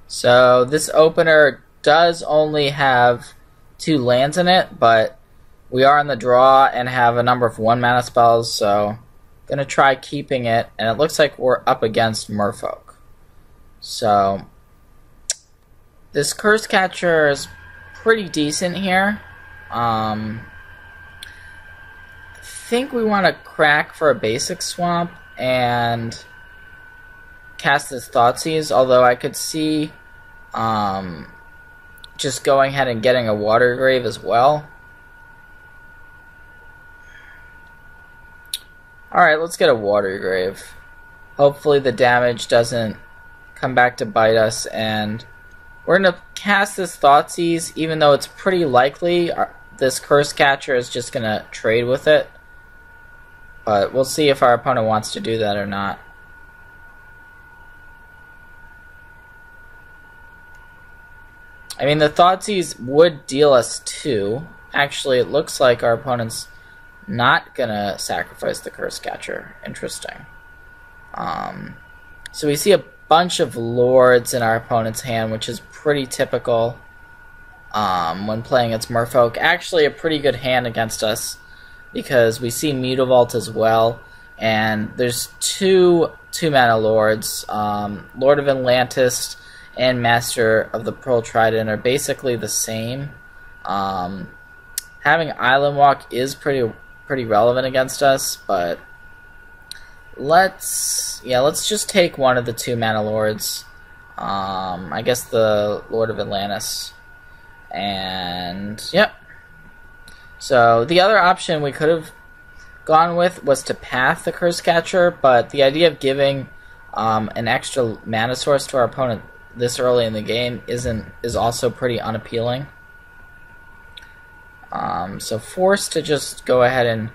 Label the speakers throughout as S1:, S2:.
S1: So this opener does only have 2 lands in it, but we are in the draw and have a number of 1-mana spells, so I'm going to try keeping it, and it looks like we're up against Merfolk. So this Curse Catcher is pretty decent here. I think we want to crack for a basic swamp and cast this Thoughtseize, although I could see just going ahead and getting a Water Grave as well. Alright, let's get a Water Grave. Hopefully the damage doesn't come back to bite us, and we're going to cast this Thoughtseize, even though it's pretty likely this Curse Catcher is just going to trade with it. But we'll see if our opponent wants to do that or not. I mean, the Thoughtseize would deal us 2. Actually, it looks like our opponent's not gonna sacrifice the Curse Catcher. Interesting. So we see a bunch of Lords in our opponent's hand, which is pretty typical when playing against Merfolk. Actually, a pretty good hand against us, because we see Mutavault as well, and there's 2 2-mana Lords. Lord of Atlantis and Master of the Pearl Trident are basically the same. Having Island Walk is pretty relevant against us, but let's just take one of the 2-mana Lords. I guess the Lord of Atlantis. And yep. So the other option we could have gone with was to path the Curse Catcher, but the idea of giving an extra mana source to our opponent this early in the game is also pretty unappealing. So forced to just go ahead and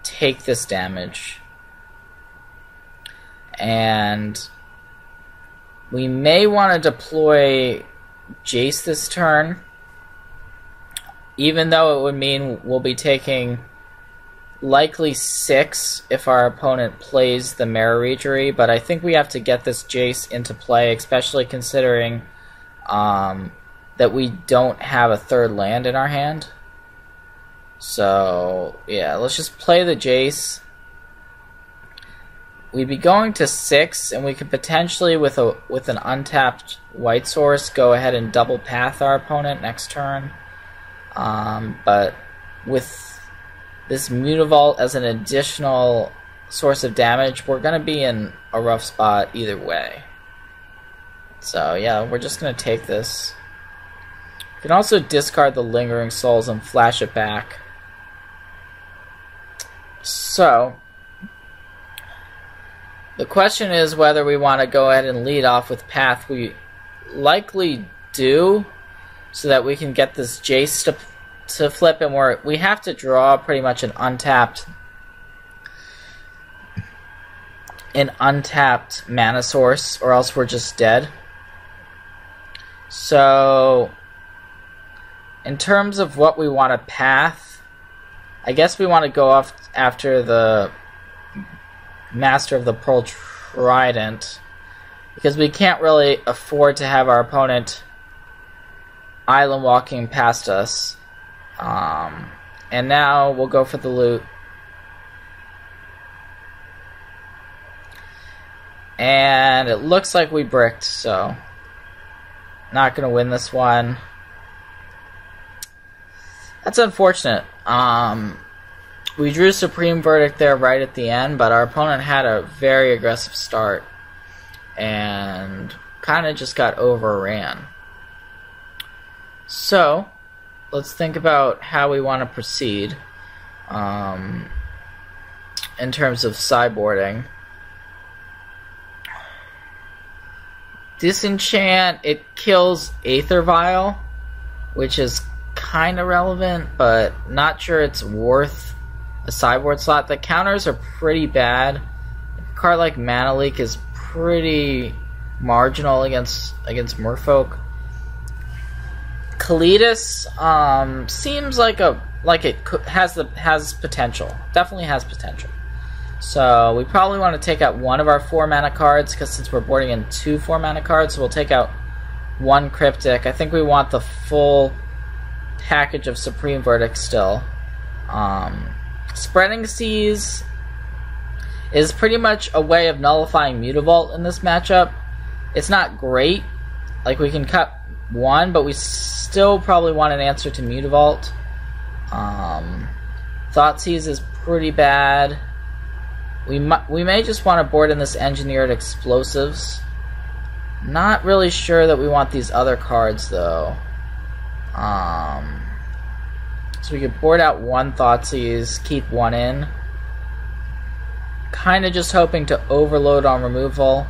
S1: take this damage. And we may want to deploy Jace this turn, even though it would mean we'll be taking likely 6 if our opponent plays the Mara Reachery, but I think we have to get this Jace into play, especially considering that we don't have a 3rd land in our hand. So yeah, let's just play the Jace. We'd be going to 6, and we could potentially, with an untapped white source, go ahead and double path our opponent next turn. But with this Mutavault as an additional source of damage, we're going to be in a rough spot either way. So yeah, we're just going to take this. You can also discard the Lingering Souls and flash it back. So the question is whether we want to go ahead and lead off with Path. We likely do, so that we can get this Jace to flip, and we have to draw pretty much an untapped mana source, or else we're just dead. So in terms of what we want to path, I guess we want to go off after the Master of the Pearl Trident, because we can't really afford to have our opponent island walking past us. And now we'll go for the loot. And it looks like we bricked, so not going to win this one. That's unfortunate. We drew Supreme Verdict there right at the end, but our opponent had a very aggressive start and kind of just got overran. So let's think about how we want to proceed in terms of sideboarding. Disenchant, it kills Aether Vial, which is kind of relevant, but not sure it's worth a sideboard slot. The counters are pretty bad. A card like Mana Leak is pretty marginal against Merfolk. Kalidas seems like it has potential. Definitely has potential. So we probably want to take out one of our 4-mana cards, because since we're boarding in 2 4-mana cards, so we'll take out one Cryptic. I think we want the full package of Supreme Verdict still. Spreading Seas is pretty much a way of nullifying Mutavault in this matchup. It's not great. Like, we can cut one, but we still probably want an answer to Mutavault. Thoughtseize is pretty bad. We may just want to board in this Engineered Explosives. Not really sure that we want these other cards, though. So we could board out one Thoughtseize, keep one in. Kind of just hoping to overload on removal.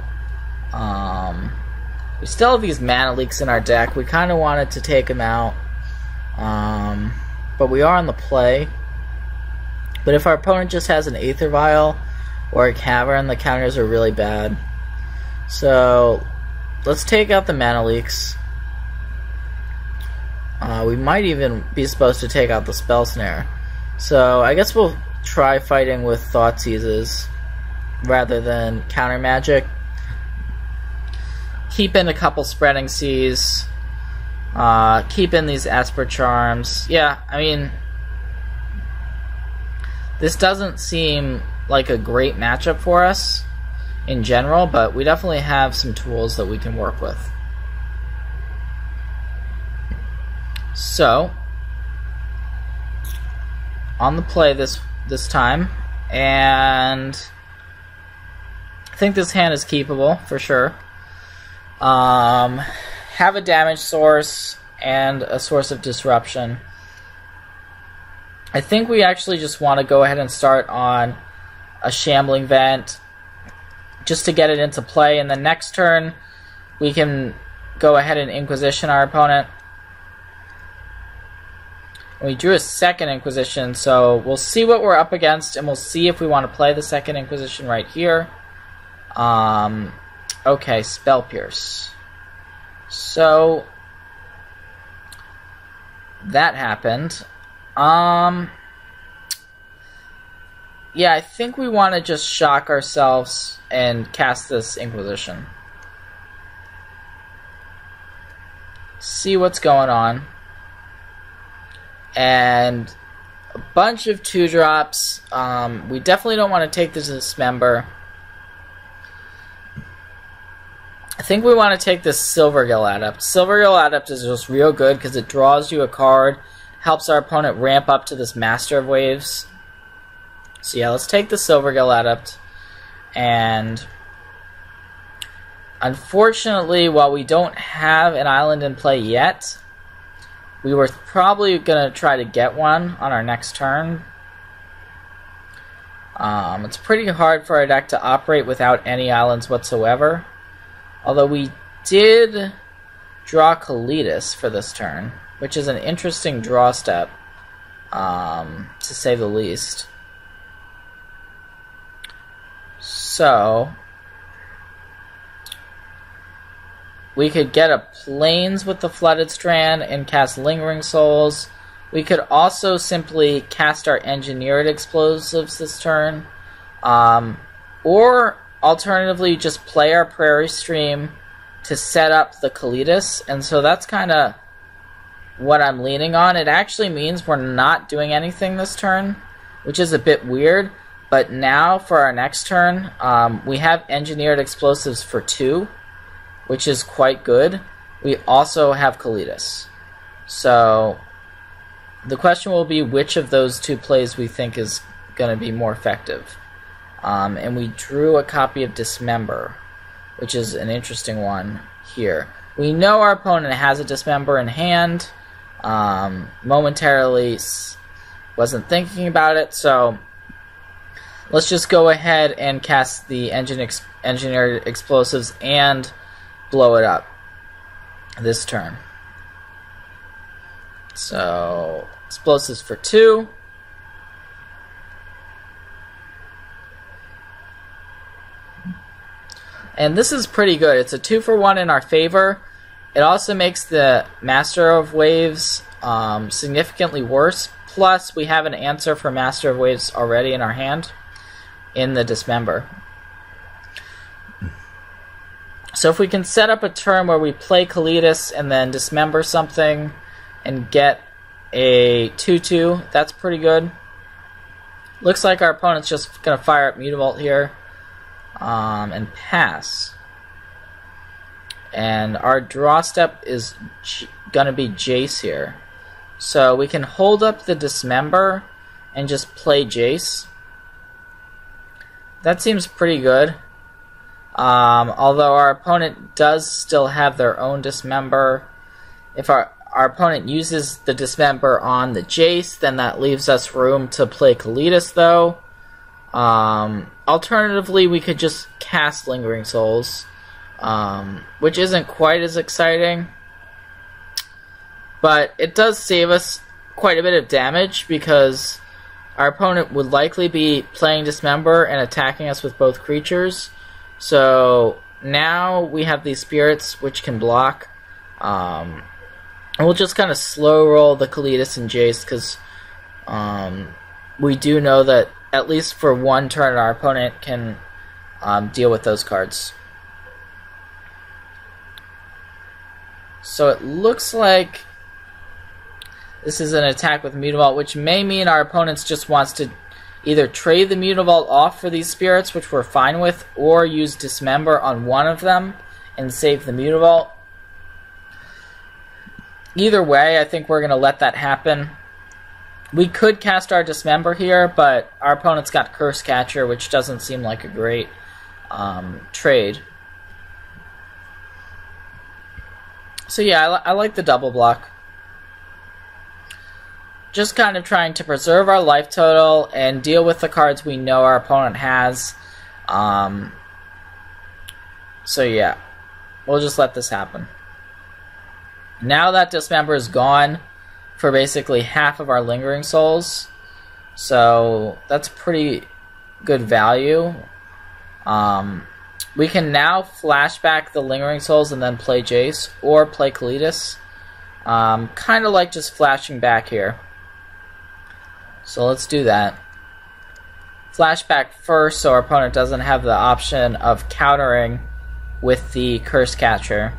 S1: We still have these Mana Leaks in our deck. We kind of wanted to take them out. But we are on the play. But if our opponent just has an Aether Vial or a Cavern, the counters are really bad. So let's take out the Mana Leaks. We might even be supposed to take out the Spell Snare. So I guess we'll try fighting with Thoughtseizes rather than Counter Magic. Keep in a couple Spreading Seas. Keep in these Esper Charms. Yeah, I mean, this doesn't seem like a great matchup for us in general, but we definitely have some tools that we can work with. So, on the play this time, and I think this hand is keepable for sure. Have a damage source and a source of disruption. I think we actually just want to go ahead and start on a Shambling Vent just to get it into play, and the next turn we can go ahead and Inquisition our opponent. We drew a second Inquisition, so we'll see what we're up against, and we'll see if we want to play the second Inquisition right here. Okay, Spell Pierce. So that happened. Yeah, I think we want to just shock ourselves and cast this Inquisition. See what's going on. And a bunch of 2-drops. We definitely don't want to take this Dismember. I think we want to take this Silvergill Adept. Silvergill Adept is just real good because it draws you a card, helps our opponent ramp up to this Master of Waves. So yeah, let's take the Silvergill Adept. And unfortunately, while we don't have an island in play yet, we were probably going to try to get one on our next turn. It's pretty hard for our deck to operate without any islands whatsoever. Although we did draw Kalitas for this turn, which is an interesting draw step, to say the least. So we could get a Plains with the Flooded Strand and cast Lingering Souls. We could also simply cast our Engineered Explosives this turn. Or alternatively, just play our Prairie Stream to set up the Kalitas. And so that's kind of what I'm leaning on. It actually means we're not doing anything this turn, which is a bit weird. But now for our next turn, we have Engineered Explosives for 2, which is quite good. We also have Kalitas. So the question will be which of those two plays we think is going to be more effective. And we drew a copy of Dismember, which is an interesting one here. We know our opponent has a Dismember in hand. Momentarily wasn't thinking about it, so let's just go ahead and cast the Engineered Explosives and blow it up this turn. So, Explosives for 2. And this is pretty good. It's a 2-for-1 in our favor. It also makes the Master of Waves significantly worse. Plus, we have an answer for Master of Waves already in our hand in the Dismember. So if we can set up a turn where we play Kalitas and then dismember something and get a 2/2, that's pretty good. Looks like our opponent's just going to fire up Mutavault here and pass. And our draw step is going to be Jace here. So we can hold up the Dismember and just play Jace. That seems pretty good. Although our opponent does still have their own Dismember. If our opponent uses the Dismember on the Jace, then that leaves us room to play Kalitas, though. Alternatively, we could just cast Lingering Souls, which isn't quite as exciting. But it does save us quite a bit of damage, because our opponent would likely be playing Dismember and attacking us with both creatures. So now we have these spirits which can block. And we'll just kind of slow roll the Kalitas and Jace, because we do know that at least for one turn our opponent can deal with those cards. So it looks like this is an attack with Mutavault, which may mean our opponent just wants to either trade the Mutavault off for these spirits, which we're fine with, or use Dismember on one of them and save the Mutavault. Either way, I think we're going to let that happen. We could cast our Dismember here, but our opponent's got Curse Catcher, which doesn't seem like a great trade. So yeah, I like the double block. Just kind of trying to preserve our life total and deal with the cards we know our opponent has. So yeah, we'll just let this happen. Now that Dismember is gone for basically half of our Lingering Souls, so that's pretty good value. We can now flashback the Lingering Souls and then play Jace, or play Kalitas. Kind of like just flashing back here. So let's do that. Flashback first, so our opponent doesn't have the option of countering with the Curse Catcher.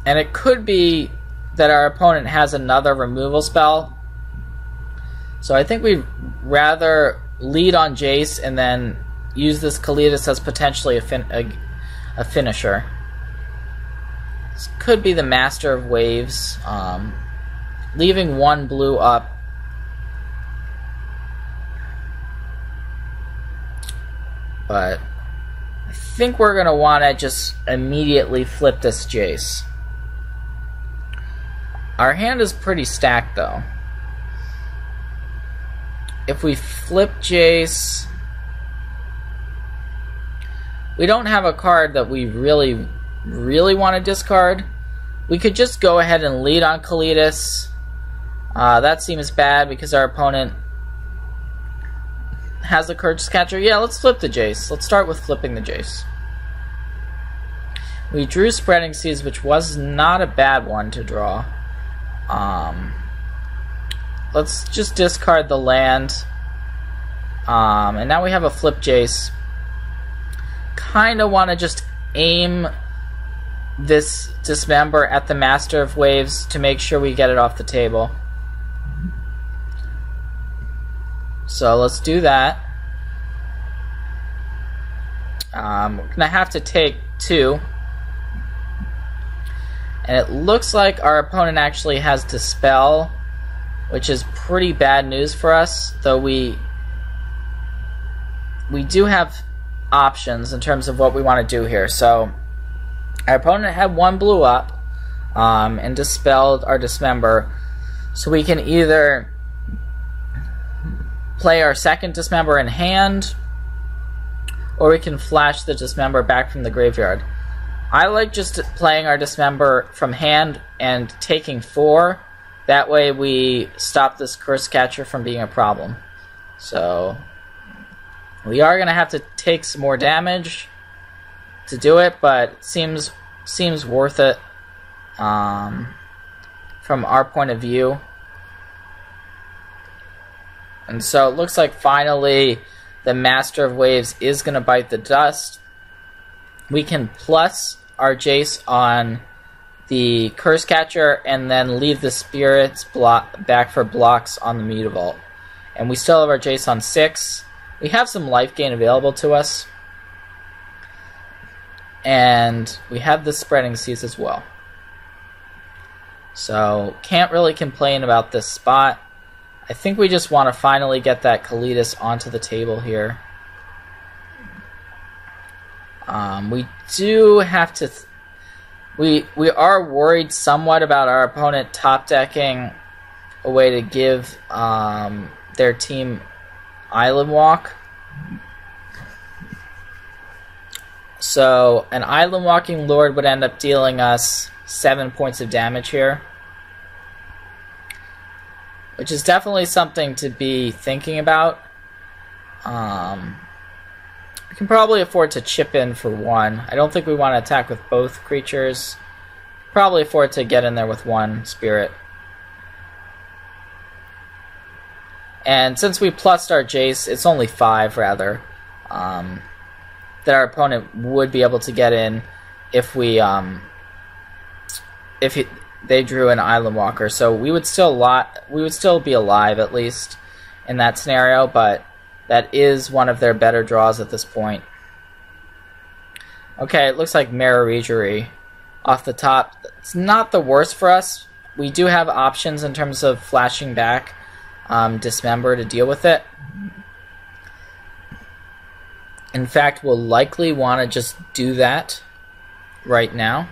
S1: And it could be that our opponent has another removal spell. So I think we'd rather lead on Jace and then use this Kalitas as potentially a finisher. This could be the Master of Waves, leaving one blue up. But I think we're going to want to just immediately flip this Jace. Our hand is pretty stacked, though. If we flip Jace, we don't have a card that we really want to discard. We could just go ahead and lead on Kalitas. That seems bad because our opponent has the Curse Catcher. Yeah, let's flip the Jace. Let's start with flipping the Jace. We drew Spreading Seas, which was not a bad one to draw. Let's just discard the land. And now we have a flip Jace. Kinda want to just aim this Dismember at the Master of Waves to make sure we get it off the table. So let's do that. We're going to have to take 2. And it looks like our opponent actually has Dispel, which is pretty bad news for us, though we do have options in terms of what we want to do here. So our opponent had 1 blue up and dispelled our Dismember, so we can either play our second Dismember in hand, or we can flash the Dismember back from the graveyard. I like just playing our Dismember from hand and taking 4. That way we stop this Curse Catcher from being a problem. So we are going to have to take some more damage to do it, but it seems worth it from our point of view. And so it looks like finally the Master of Waves is going to bite the dust. We can plus our Jace on the Curse Catcher and then leave the Spirits back for blocks on the Mutavault. And we still have our Jace on 6. We have some life gain available to us. And we have the Spreading Seas as well. So, can't really complain about this spot. I think we just want to finally get that Kalitas onto the table here. We do have to... We are worried somewhat about our opponent top decking a way to give their team Island Walk. So an Island Walking Lord would end up dealing us 7 points of damage here, which is definitely something to be thinking about. We can probably afford to chip in for 1. I don't think we want to attack with both creatures. Probably afford to get in there with 1 spirit. And since we plussed our Jace, it's only 5 rather, that our opponent would be able to get in if they drew an Island Walker. So we would still be alive at least in that scenario, but that is one of their better draws at this point. Okay, it looks like Mararegery off the top. It's not the worst for us. We do have options in terms of flashing back Dismember to deal with it. In fact, we'll likely want to just do that right now.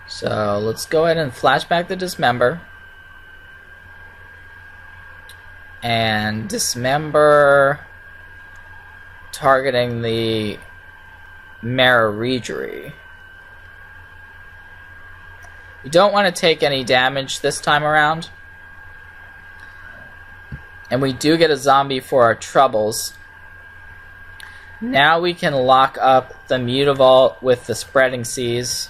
S1: So let's go ahead and flash back the Dismember. And Dismember targeting the Mararegery. We don't want to take any damage this time around. And we do get a zombie for our troubles. Now we can lock up the Mutavault with the Spreading Seas.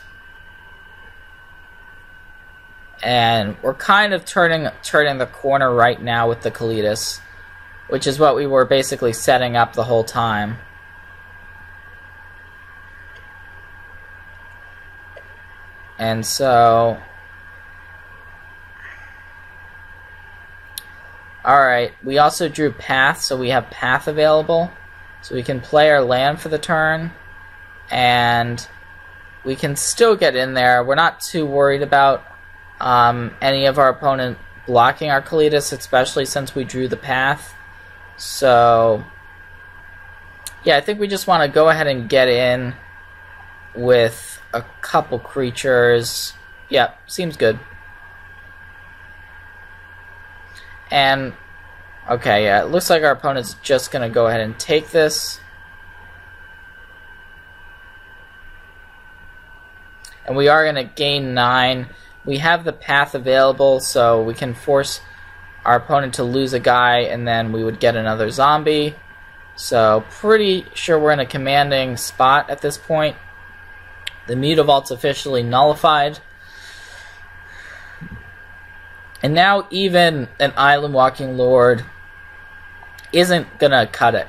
S1: And we're kind of turning the corner right now with the Kalitas, which is what we were basically setting up the whole time. And so... Alright, we also drew Path, so we have Path available. So we can play our land for the turn, and we can still get in there. We're not too worried about any of our opponent blocking our Kalitas, especially since we drew the Path. So, yeah, I think we just want to go ahead and get in with a couple creatures. Yeah, seems good. And, okay, yeah, it looks like our opponent's just going to go ahead and take this. And we are going to gain 9. We have the Path available, so we can force our opponent to lose a guy, and then we would get another zombie. So, pretty sure we're in a commanding spot at this point. The Mutavault's officially nullified. And now even an Island Walking Lord isn't gonna cut it.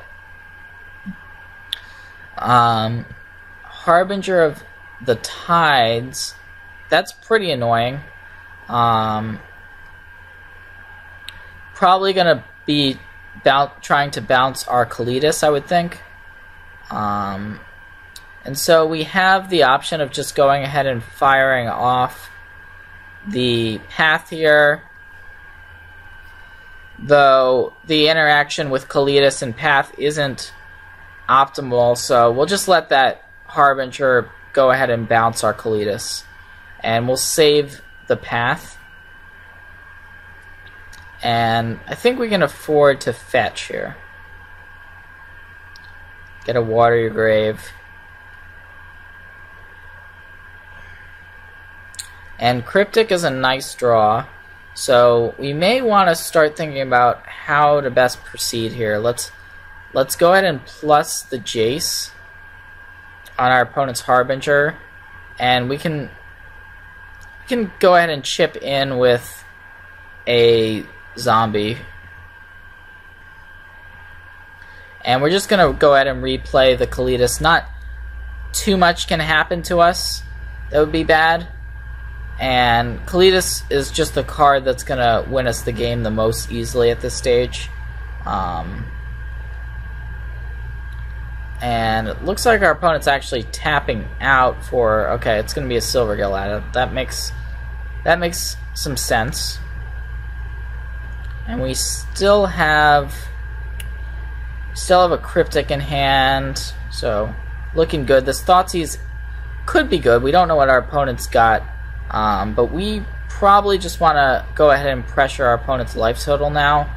S1: Harbinger of the Tides, that's pretty annoying. Probably gonna be trying to bounce our Kalitas, I would think. And so we have the option of just going ahead and firing off the Path here, though the interaction with Kalitas and Path isn't optimal, so we'll just let that Harbinger go ahead and bounce our Kalitas, and we'll save the Path. And I think we can afford to fetch here. Get a Water Your Grave. And Cryptic is a nice draw, so we may want to start thinking about how to best proceed here. Let's go ahead and plus the Jace on our opponent's Harbinger, and we can go ahead and chip in with a zombie. And we're just going to go ahead and replay the Kalitas. Not too much can happen to us that would be bad. And Kalitas is just the card that's going to win us the game the most easily at this stage. And it looks like our opponent's actually tapping out for... Okay, it's going to be a Silvergill at it. That makes some sense. And we still have a Cryptic in hand, so looking good. This Thoughtseize could be good. We don't know what our opponent's got, but we probably just want to go ahead and pressure our opponent's life total now.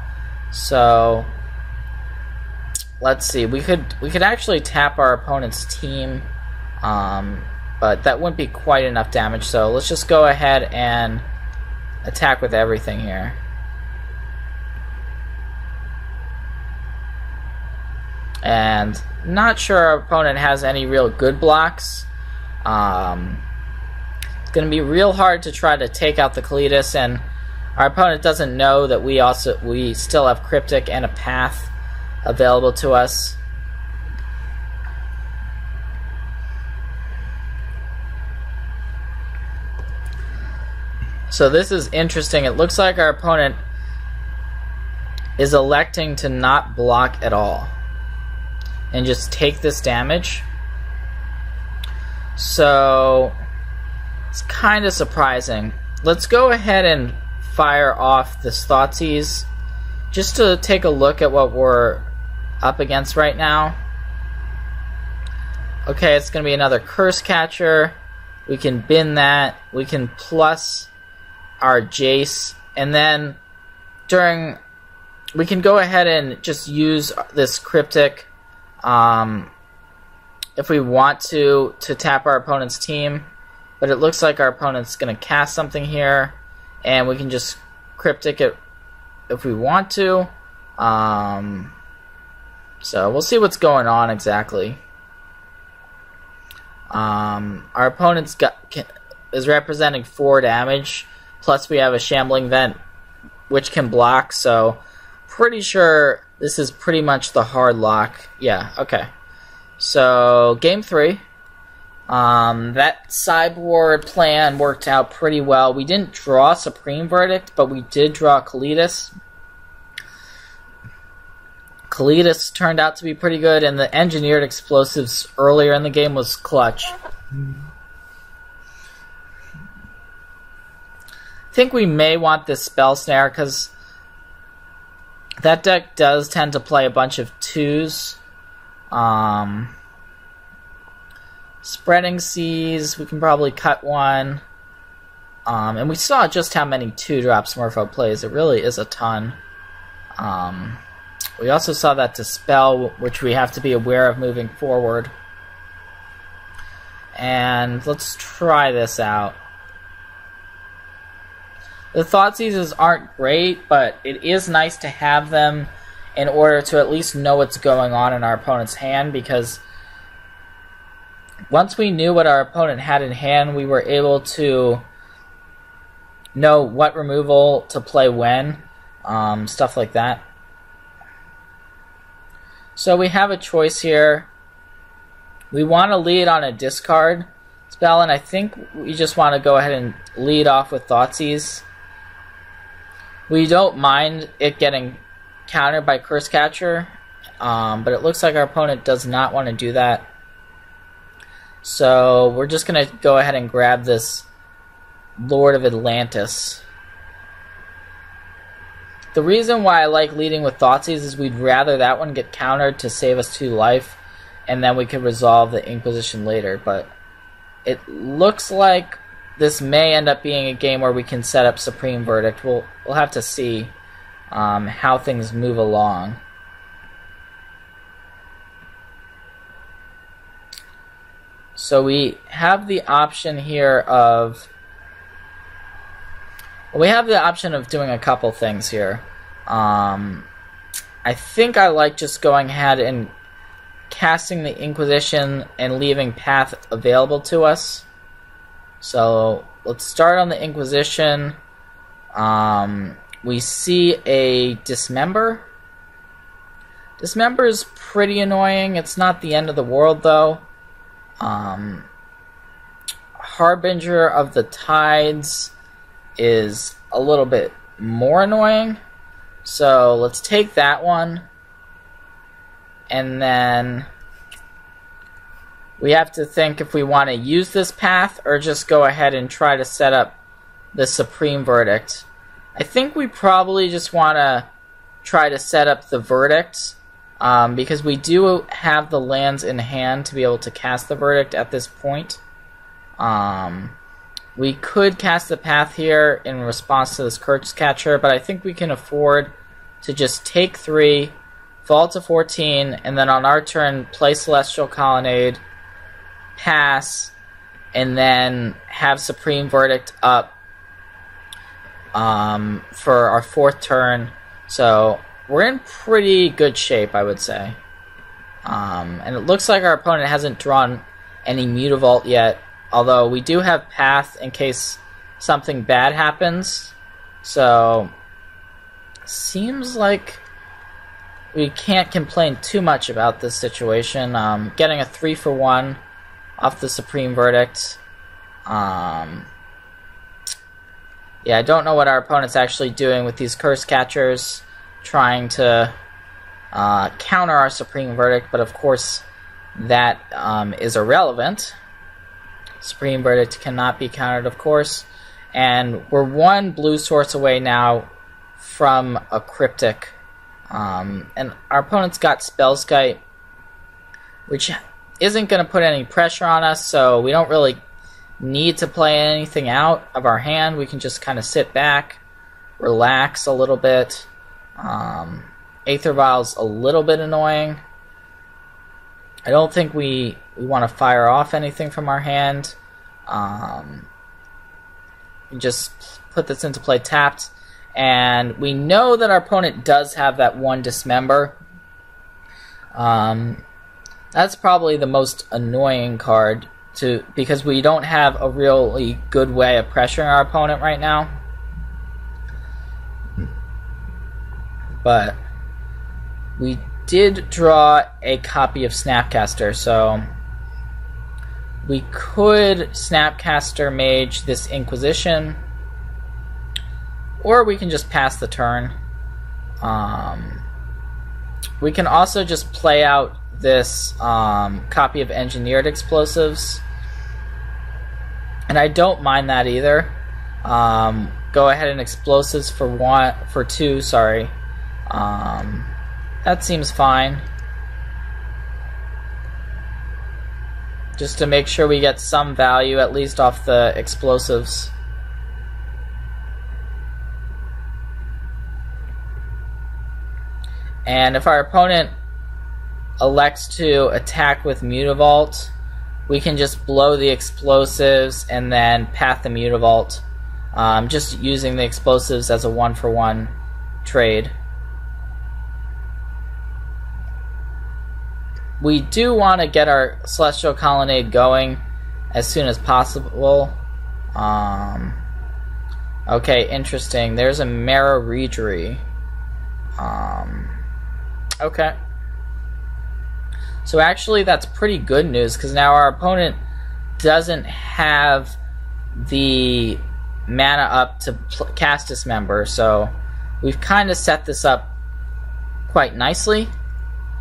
S1: So let's see. We could actually tap our opponent's team, but that wouldn't be quite enough damage. So let's just go ahead and attack with everything here. And not sure our opponent has any real good blocks. It's going to be real hard to try to take out the Kalitas, and our opponent doesn't know that we still have Cryptic and a Path available to us. So this is interesting. It looks like our opponent is electing to not block at all and just take this damage. So it's kind of surprising. Let's go ahead and fire off this Thoughtseize just to take a look at what we're up against right now. Okay, it's going to be another Curse Catcher. We can bin that. We can plus our Jace, and then we can go ahead and just use this Cryptic if we want to tap our opponent's team, but it looks like our opponent's going to cast something here, and we can just Cryptic it if we want to. So we'll see what's going on exactly. Our opponent's is representing 4 damage, plus we have a Shambling Vent which can block, so pretty sure this is pretty much the hard lock. Yeah, okay. So, game 3. That sideboard plan worked out pretty well. We didn't draw Supreme Verdict, but we did draw Kalitas. Kalitas turned out to be pretty good, and the Engineered Explosives earlier in the game was clutch. I think we may want this Spell Snare, because that deck does tend to play a bunch of 2s. Spreading Seas, we can probably cut one. And we saw just how many 2-drop Smurfo plays. It really is a ton. We also saw that Dispel, which we have to be aware of moving forward. And let's try this out. The Thoughtseizes aren't great, but it is nice to have them in order to at least know what's going on in our opponent's hand, because once we knew what our opponent had in hand, we were able to know what removal to play when, stuff like that. So we have a choice here. We want to lead on a discard spell, and I think we just want to go ahead and lead off with Thoughtseize. We don't mind it getting countered by Curse Catcher, but it looks like our opponent does not want to do that. So we're just going to go ahead and grab this Lord of Atlantis. The reason why I like leading with Thoughtseize is we'd rather that one get countered to save us 2 life, and then we could resolve the Inquisition later. But it looks like this may end up being a game where we can set up Supreme Verdict. We'll have to see how things move along. So we have the option here of... we have the option of doing a couple things here. I think I like just going ahead and casting the Inquisition and leaving Path available to us. So let's start on the Inquisition. We see a Dismember. Dismember's pretty annoying. It's not the end of the world, though. Harbinger of the Tides is a little bit more annoying. So let's take that one. And then we have to think if we want to use this path or just go ahead and try to set up the Supreme Verdict. I think we probably just want to try to set up the Verdict because we do have the lands in hand to be able to cast the Verdict at this point. We could cast the path here in response to this Curse Catcher, but I think we can afford to just take 3, fall to 14, and then on our turn play Celestial Colonnade, pass, and then have Supreme Verdict up for our 4th turn. So we're in pretty good shape, I would say. And it looks like our opponent hasn't drawn any Mutavault yet, although we do have Path in case something bad happens. So seems like we can't complain too much about this situation. Getting a 3-for-1 off the Supreme Verdict. Yeah, I don't know what our opponent's actually doing with these Curse Catchers, trying to counter our Supreme Verdict, but of course that is irrelevant. Supreme Verdict cannot be countered, of course, and we're 1 blue source away now from a Cryptic, and our opponent's got Spellskite, which isn't going to put any pressure on us, so we don't really need to play anything out of our hand. We can just kind of sit back, relax a little bit. Aether Vial's a little bit annoying. I don't think we want to fire off anything from our hand. We just put this into play tapped, and we know that our opponent does have that 1 Dismember. That's probably the most annoying card because we don't have a really good way of pressuring our opponent right now. But we did draw a copy of Snapcaster, so we could Snapcaster Mage this Inquisition, or we can just pass the turn. We can also just play out this copy of Engineered Explosives, and I don't mind that either. Go ahead and Explosives for 2, sorry. That seems fine. Just to make sure we get some value at least off the Explosives. And if our opponent elects to attack with Mutavault, we can just blow the Explosives and then path the Mutavault, just using the Explosives as a 1-for-1 trade. We do want to get our Celestial Colonnade going as soon as possible. Okay, interesting. There's a Mara Regery. Okay. So actually that's pretty good news, because now our opponent doesn't have the mana up to cast Dismember, so we've kind of set this up quite nicely.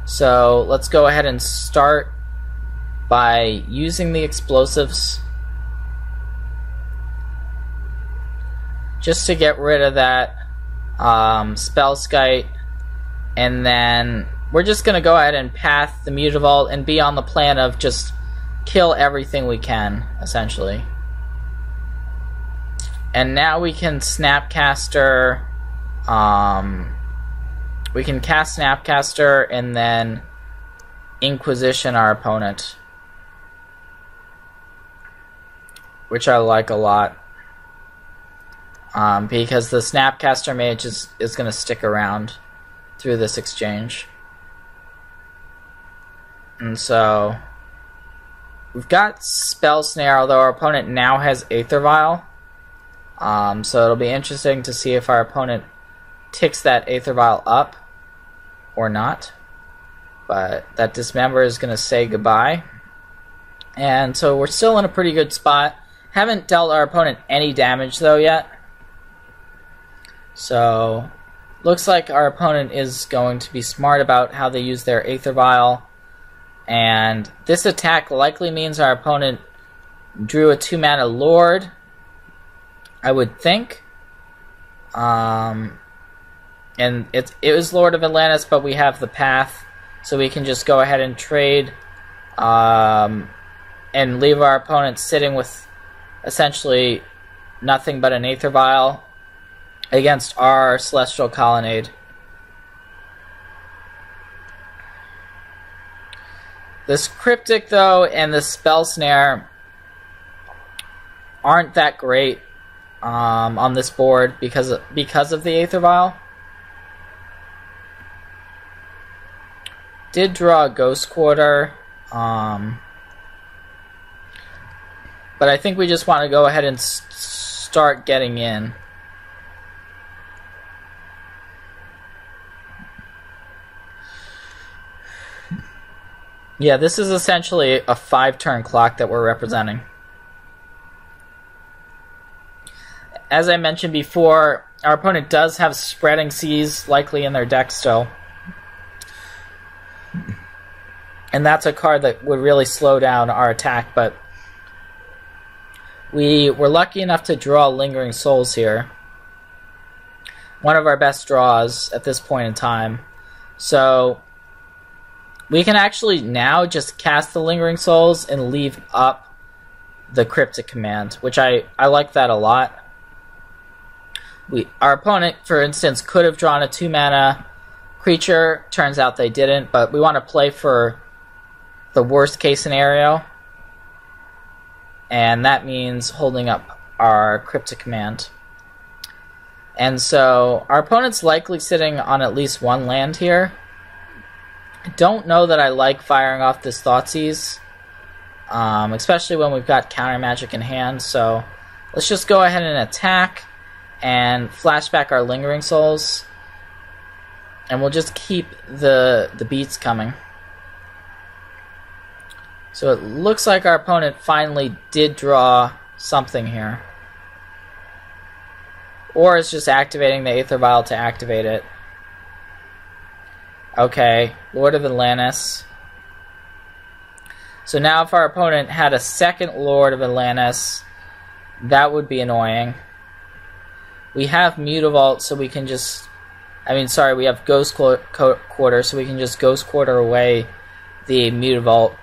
S1: So let's go ahead and start by using the Explosives just to get rid of that Spellskite, and then we're just going to go ahead and path the Mutavault and be on the plan of just kill everything we can, essentially. And now we can Snapcaster. We can cast Snapcaster and then Inquisition our opponent, which I like a lot, because the Snapcaster Mage is going to stick around through this exchange. And so we've got Spell Snare, although our opponent now has Aether Vial. So it'll be interesting to see if our opponent ticks that Aether Vial up or not. But that Dismember is going to say goodbye. And so we're still in a pretty good spot. Haven't dealt our opponent any damage though yet. So looks like our opponent is going to be smart about how they use their Aether Vial. And this attack likely means our opponent drew a 2-mana Lord, I would think. And it was Lord of Atlantis, but we have the path, so we can just go ahead and trade and leave our opponent sitting with essentially nothing but an Aether Vial against our Celestial Colonnade. This Cryptic, though, and the Spell Snare aren't that great on this board because of the Aether Vial. Did draw a Ghost Quarter, but I think we just want to go ahead and start getting in. Yeah, this is essentially a 5-turn clock that we're representing. As I mentioned before, our opponent does have Spreading Seas likely in their deck still. And that's a card that would really slow down our attack, but we were lucky enough to draw Lingering Souls here. One of our best draws at this point in time. So we can actually now just cast the Lingering Souls and leave up the Cryptic command, which I like that a lot. Our opponent, for instance, could have drawn a 2-mana creature. Turns out they didn't, but we want to play for the worst case scenario. And that means holding up our Cryptic command. And so our opponent's likely sitting on at least one land here. I don't know that I like firing off this Thoughtseize, especially when we've got counter magic in hand. So let's just go ahead and attack and flash back our Lingering Souls, and we'll just keep the beats coming. So it looks like our opponent finally did draw something here, or is just activating the Aether Vial to activate it. Okay, Lord of Atlantis. So now if our opponent had a second Lord of Atlantis, that would be annoying. We have Mutavault, so we can just... we have Ghost Quarter, so we can just Ghost Quarter away the Mutavault.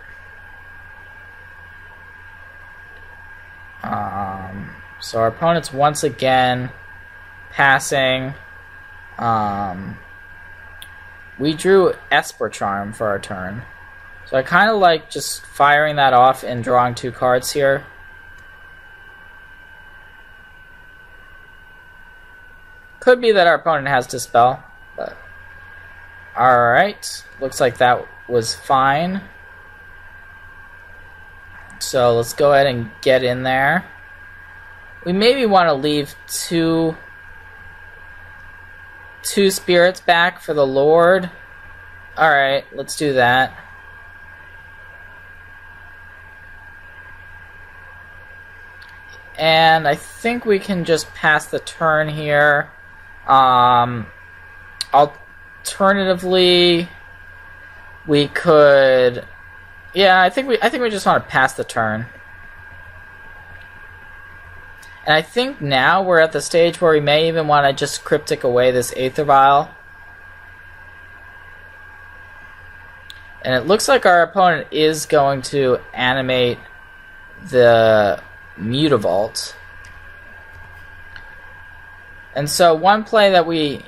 S1: So our opponent's once again passing. We drew Esper Charm for our turn. So I kind of like just firing that off and drawing 2 cards here. Could be that our opponent has Dispel, but... Alright, looks like that was fine. So let's go ahead and get in there. We maybe want to leave two spirits back for the Lord. Alright, let's do that. And I think we can just pass the turn here. Alternatively, we could... Yeah, I think we just want to pass the turn. And I think now we're at the stage where we may even want to just Cryptic away this Aether Vial. And it looks like our opponent is going to animate the Mutavault. And so one play that we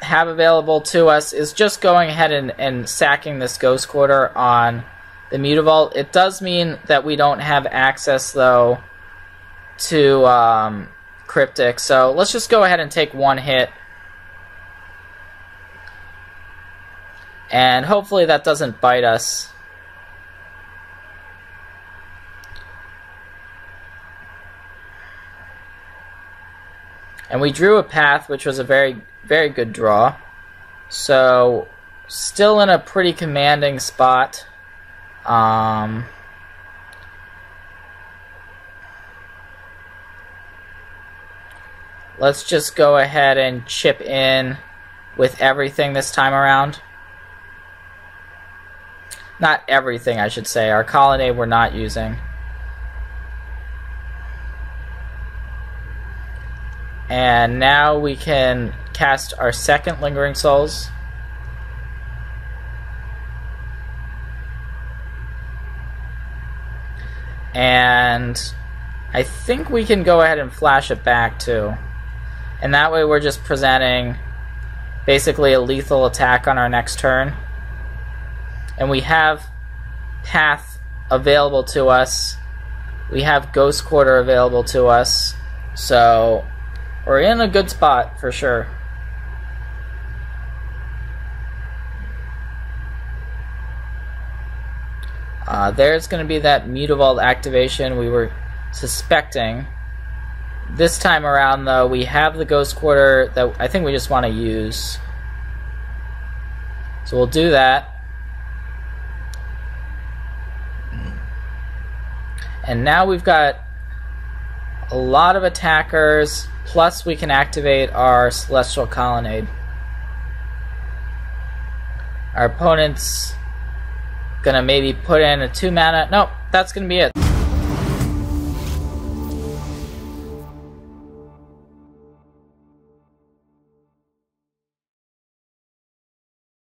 S1: have available to us is just going ahead and sacking this Ghost Quarter on the Mutavault. It does mean that we don't have access, though, to Cryptic. So let's just go ahead and take one hit. And hopefully that doesn't bite us. And we drew a path, which was a very, very good draw. So, still in a pretty commanding spot. Let's just go ahead and chip in with everything this time around. Not everything, I should say. Our colonnade we're not using. And now we can cast our second Lingering Souls. And I think we can go ahead and flash it back too. And that way we're just presenting basically a lethal attack on our next turn. And we have Path available to us. We have Ghost Quarter available to us. So we're in a good spot for sure. There's going to be that Mutavault activation we were suspecting. This time around, though, we have the Ghost Quarter that I think we just want to use. So we'll do that. And now we've got a lot of attackers, plus we can activate our Celestial Colonnade. Our opponent's gonna maybe put in a 2-mana. Nope, that's gonna be it.